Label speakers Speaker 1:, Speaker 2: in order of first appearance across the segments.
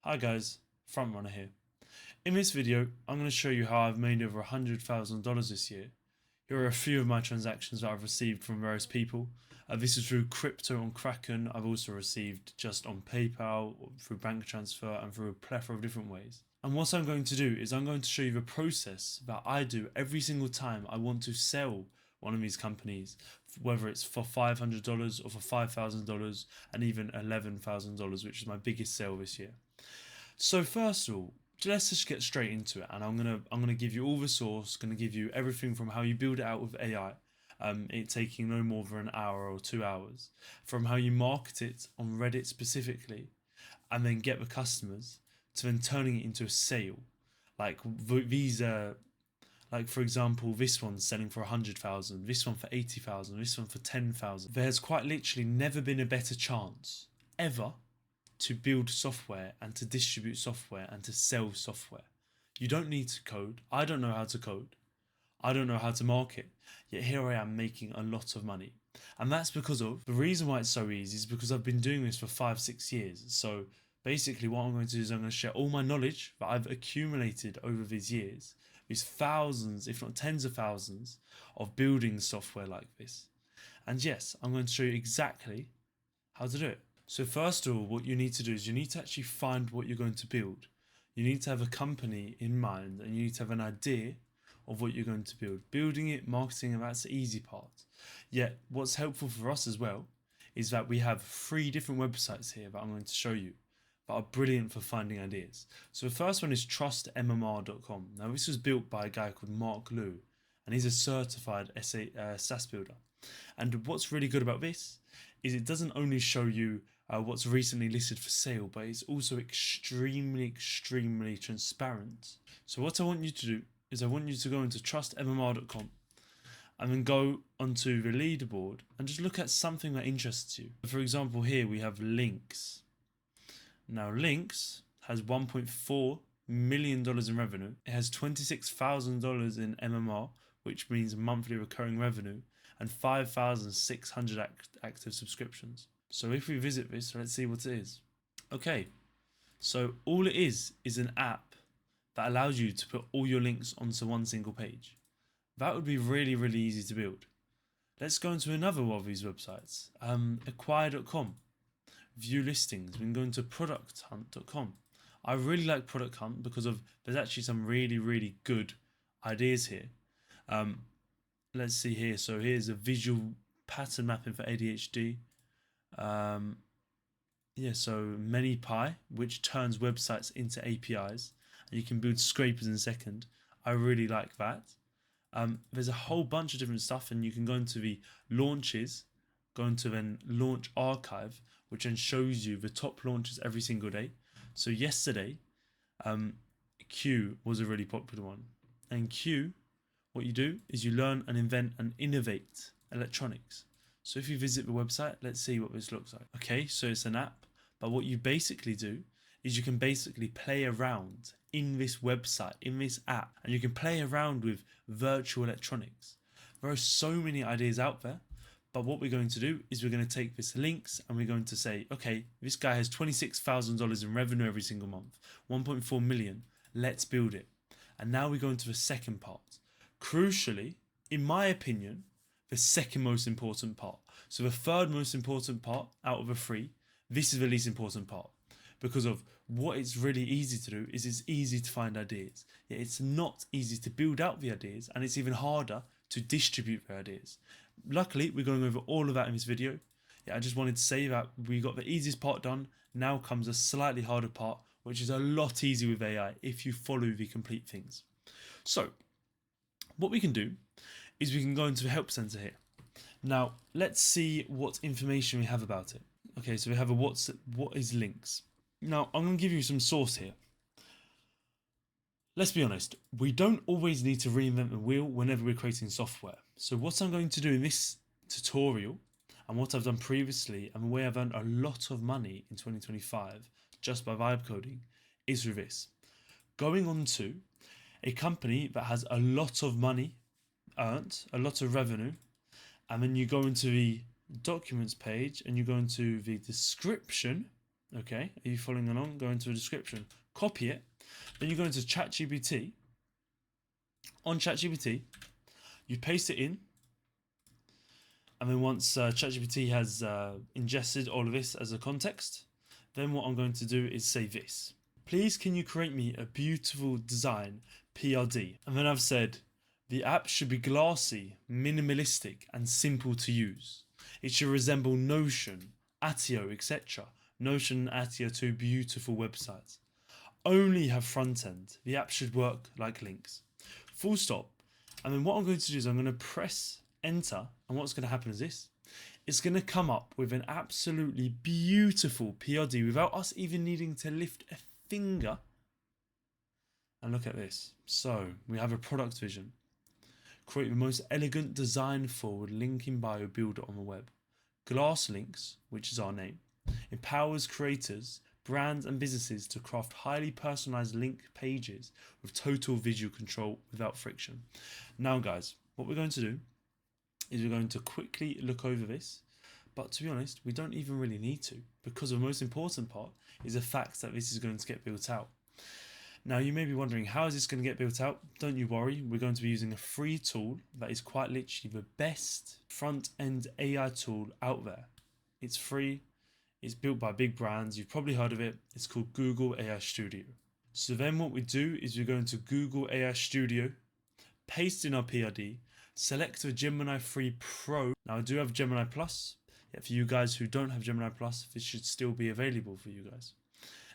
Speaker 1: Hi guys, Frontrunner here. In this video, I'm going to show you how I've made over $100,000 this year. Here are a few of my transactions that I've received from various people. This is through crypto on Kraken. I've also received just on PayPal, through bank transfer, and through a plethora of different ways. And what I'm going to do is I'm going to show you the process that I do every single time I want to sell one of these companies, whether it's for $500 or for $5,000 and even $11,000, which is my biggest sale this year. So first of all, let's just get straight into it, and I'm gonna give you all the source, gonna give you everything from how you build it out with AI, it taking no more than an hour or 2 hours, from how you market it on Reddit specifically, and then get the customers, to then turning it into a sale. Like these like for example, this one's selling for 100,000, this one for 80,000, this one for 10,000. There's quite literally never been a better chance ever to build software and to distribute software and to sell software. You don't need to code. I don't know how to code. I don't know how to market. Yet here I am making a lot of money. And that's because of, the reason why it's so easy is because I've been doing this for 5-6 years. So basically what I'm going to do is I'm going to share all my knowledge that I've accumulated over these years, these thousands, if not tens of thousands, of building software like this. And yes, I'm going to show you exactly how to do it. So first of all, what you need to do is you need to actually find what you're going to build. You need to have a company in mind, and you need to have an idea of what you're going to build. Building it, marketing it, that's the easy part. Yet what's helpful for us as well is that we have 3 different websites here that I'm going to show you that are brilliant for finding ideas. So the first one is trustmmr.com. Now this was built by a guy called Mark Liu, and he's a certified SaaS builder. And what's really good about this is it doesn't only show you what's recently listed for sale, but it's also extremely transparent. So what I want you to do is I want you to go into trustmmr.com and then go onto the leaderboard and just look at something that interests you. For example, here we have Links. Now Links has $1.4 million in revenue. It has $26,000 in MMR, which means monthly recurring revenue, and 5,600 active subscriptions. So if we visit this, let's see what it is. Okay, so all it is an app that allows you to put all your links onto one single page. That would be really easy to build. Let's go into another one of these websites. Acquire.com, view listings. We can go into producthunt.com. I really like Product Hunt because of there's actually some really good ideas here. Let's see here. So here's a visual pattern mapping for ADHD. Yeah, so ManyPy, which turns websites into APIs, and you can build scrapers in a second. I really like that. There's a whole bunch of different stuff, and you can go into the launches, go into then launch archive, which then shows you the top launches every single day. So yesterday, Q was a really popular one, and Q, what you do is you learn and invent and innovate electronics. So if you visit the website, let's see what this looks like. Okay, so it's an app, but what you basically do is you can basically play around in this website, in this app, and you can play around with virtual electronics. There are so many ideas out there, but what we're going to do is we're going to take this links and we're going to say, okay, this guy has $26,000 in revenue every single month, 1.4 million, let's build it. And now we go into the second part. Crucially, in my opinion, the second most important part. So the third most important part out of the 3, this is the least important part, because of what it's really easy to do is it's easy to find ideas. Yet it's not easy to build out the ideas, and it's even harder to distribute the ideas. Luckily, we're going over all of that in this video. Yeah, I just wanted to say that we got the easiest part done. Now comes a slightly harder part, which is a lot easier with AI if you follow the complete things. So what we can do is we can go into the help center here. Now let's see what information we have about it. Okay, so we have a what is links. Now I'm going to give you some source here. Let's be honest, we don't always need to reinvent the wheel whenever we're creating software. So what I'm going to do in this tutorial, and what I've done previously, and the way I've earned a lot of money in 2025 just by vibe coding, is with this. Going on to a company that has a lot of money earned, a lot of revenue, and then you go into the documents page and you go into the description, Okay, are you following along? Go into the description, copy it, then you go into ChatGPT. On ChatGPT, you paste it in, and then once ChatGPT has ingested all of this as a context, then what I'm going to do is say this. Please can you create me a beautiful design, PRD? And then I've said, the app should be glassy, minimalistic, and simple to use. It should resemble Notion, Attio, etc. Notion and Attio are two beautiful websites. Only have front end. The app should work like links. Full stop. And then what I'm going to do is I'm going to press enter, and what's going to happen is this. It's going to come up with an absolutely beautiful PRD without us even needing to lift a finger. And look at this. So we have a product vision. Create the most elegant design forward link in bio builder on the web. Glass links, which is our name, empowers creators, brands and businesses to craft highly personalized link pages with total visual control without friction. Now guys, what we're going to do is we're going to quickly look over this, but to be honest, we don't even really need to, because the most important part is the fact that this is going to get built out. Now you may be wondering, how is this going to get built out? Don't you worry, we're going to be using a free tool that is quite literally the best front-end AI tool out there. It's free, it's built by big brands, you've probably heard of it, it's called Google AI Studio. So then what we do is we go into Google AI Studio, paste in our PRD, select the Gemini 3 Pro. Now I do have Gemini Plus. Yeah, for you guys who don't have Gemini Plus, this should still be available for you guys.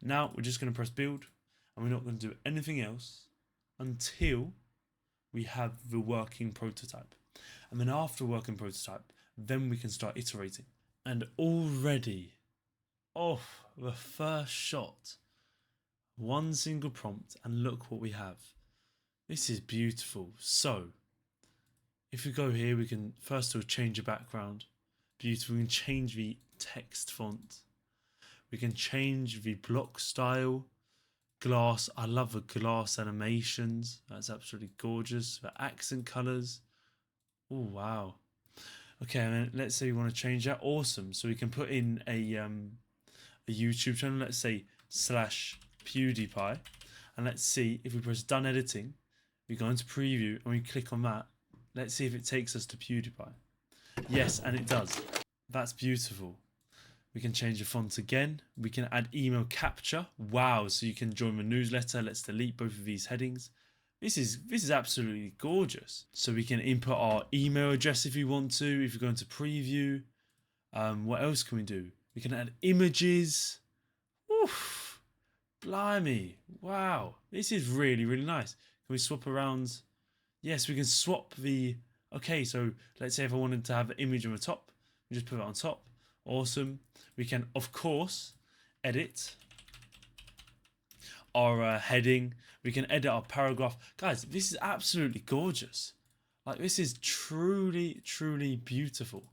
Speaker 1: Now we're just going to press build, and we're not going to do anything else until we have the working prototype. And then after working prototype, then we can start iterating. And already, off the first shot, one single prompt, and look what we have. This is beautiful. So if we go here, we can first of all change the background. Beautiful. We can change the text font. We can change the block style. Glass. I love the glass animations. That's absolutely gorgeous. The accent colors. Oh wow. Okay, and then let's say we want to change that. Awesome. So we can put in a YouTube channel. Let's say /PewDiePie, and let's see if we press done editing. We go into preview and we click on that. Let's see if it takes us to PewDiePie. Yes, and it does. That's beautiful. We can change the font again. We can add email capture. Wow, so you can join the newsletter. Let's delete both of these headings. This is absolutely gorgeous. So we can input our email address if we want to. If we go into preview, what else can we do? We can add images. Oof, blimey, wow. This is really, really nice. Can we swap around? Yes, we can swap the... Okay, so let's say if I wanted to have an image on the top, we just put it on top. Awesome. We can, of course, edit our heading. We can edit our paragraph. Guys, this is absolutely gorgeous. Like, this is truly, truly beautiful.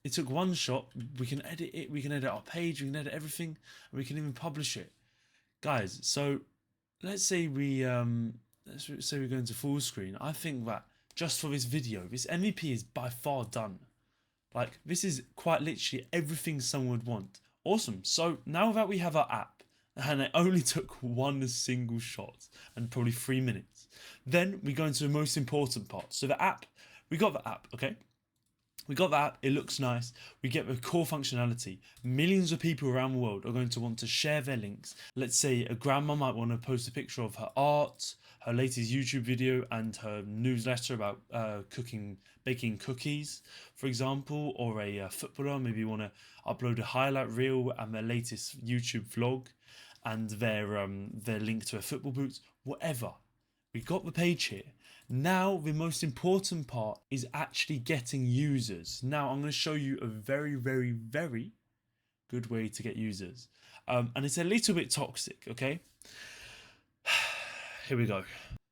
Speaker 1: It took one shot. We can edit it. We can edit our page. We can edit everything. And we can even publish it. Guys, so let's say we go into full screen. I think that just for this video, this MVP is by far done. Like, this is quite literally everything someone would want. Awesome. So now that we have our app, and it only took one single shot and probably 3 minutes, then we go into the most important part. So the app, we got the app, okay? We got the app, it looks nice. We get the core functionality. Millions of people around the world are going to want to share their links. Let's say a grandma might want to post a picture of her art, her latest YouTube video, and her newsletter about baking cookies, for example, or a footballer maybe want to upload a highlight reel and their latest YouTube vlog and their link to a football boots, whatever. We got the page here. Now the most important part is actually getting users. Now I'm going to show you a very, very, very good way to get users. And it's a little bit toxic, okay? Here we go.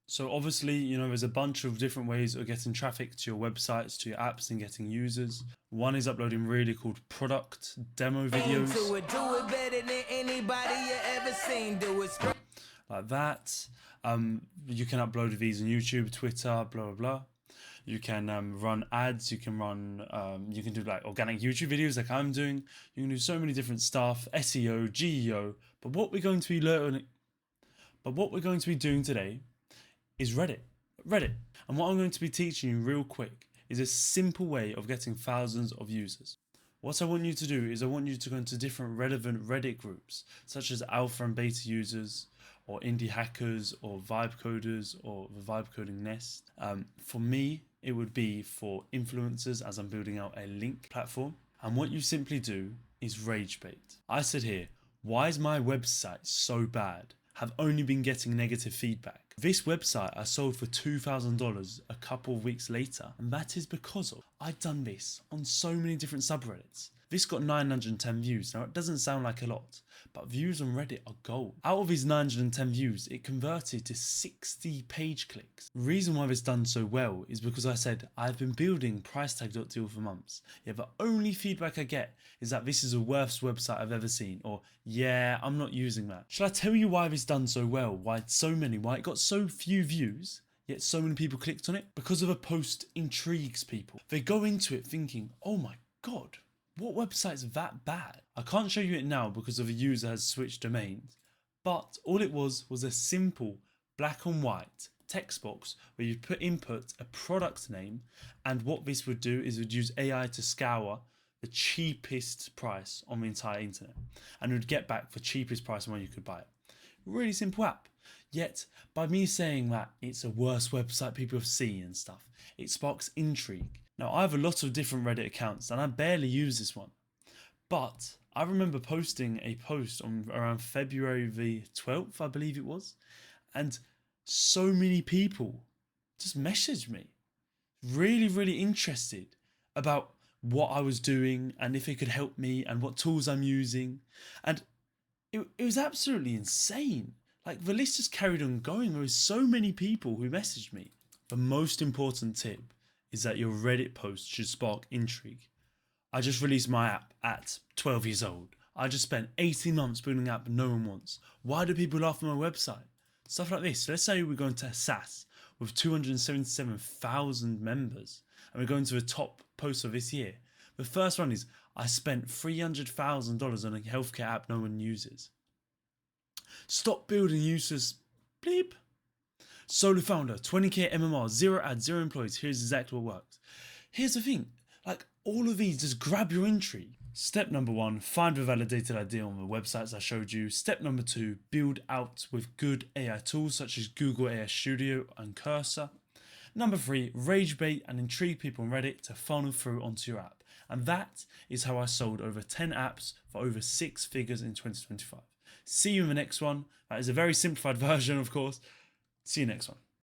Speaker 1: So obviously, you know, there's a bunch of different ways of getting traffic to your websites, to your apps, and getting users. One is uploading really called product demo videos. Like that. You can upload these on YouTube, Twitter, blah, blah, blah. You can run ads. You can run. You can do like organic YouTube videos, like I'm doing. You can do so many different stuff, SEO, GEO. But what we're going to be doing today is Reddit. And what I'm going to be teaching you real quick is a simple way of getting thousands of users. What I want you to do is I want you to go into different relevant Reddit groups, such as alpha and beta users, or indie hackers, or vibe coders, or the vibe coding nest. For me, it would be for influencers, as I'm building out a link platform. And what you simply do is rage bait. I said here, why is my website so bad? Have only been getting negative feedback. This website I sold for $2,000 a couple of weeks later, and that is because of I've done this on so many different subreddits. This got 910 views. Now it doesn't sound like a lot, but views on Reddit are gold. Out of these 910 views, it converted to 60 page clicks. The reason why this done so well is because I said I've been building price-tag.deal for months. Yet the only feedback I get is that this is the worst website I've ever seen, or yeah, I'm not using that. Shall I tell you why this done so well? Why it got so few views, yet so many people clicked on it? Because of a post intrigues people. They go into it thinking, oh my god, what website's that bad? I can't show you it now because of a user has switched domains, but all it was a simple black and white text box where you input a product name, and what this would do is it would use AI to scour the cheapest price on the entire internet, and it would get back the cheapest price on where you could buy it. Really simple app. Yet, by me saying that it's a worst website people have seen and stuff, it sparks intrigue. Now, I have a lot of different Reddit accounts and I barely use this one. But I remember posting a post on around February the 12th, I believe it was, and so many people just messaged me, really interested about what I was doing and if it could help me and what tools I'm using. And it was absolutely insane. Like, the list just carried on going. There was so many people who messaged me. The most important tip is that your Reddit post should spark intrigue. I just released my app at 12 years old. I just spent 18 months building an app no one wants. Why do people laugh at my website? Stuff like this. So let's say we're going to SaaS with 277,000 members and we're going to the top post of this year. The first one is, I spent $300,000 on a healthcare app no one uses. Stop building useless bleep. Solo founder, 20k MMR, 0 ads, 0 employees. Here's exactly what works. Here's the thing, like, all of these just grab your intrigue. Step number 1, find the validated idea on the websites I showed you. Step number 2, build out with good AI tools such as Google AI Studio and Cursor. Number 3, rage bait and intrigue people on Reddit to funnel through onto your app. And that is how I sold over 10 apps for over 6 figures in 2025. See you in the next one. That is a very simplified version, of course. See you next one.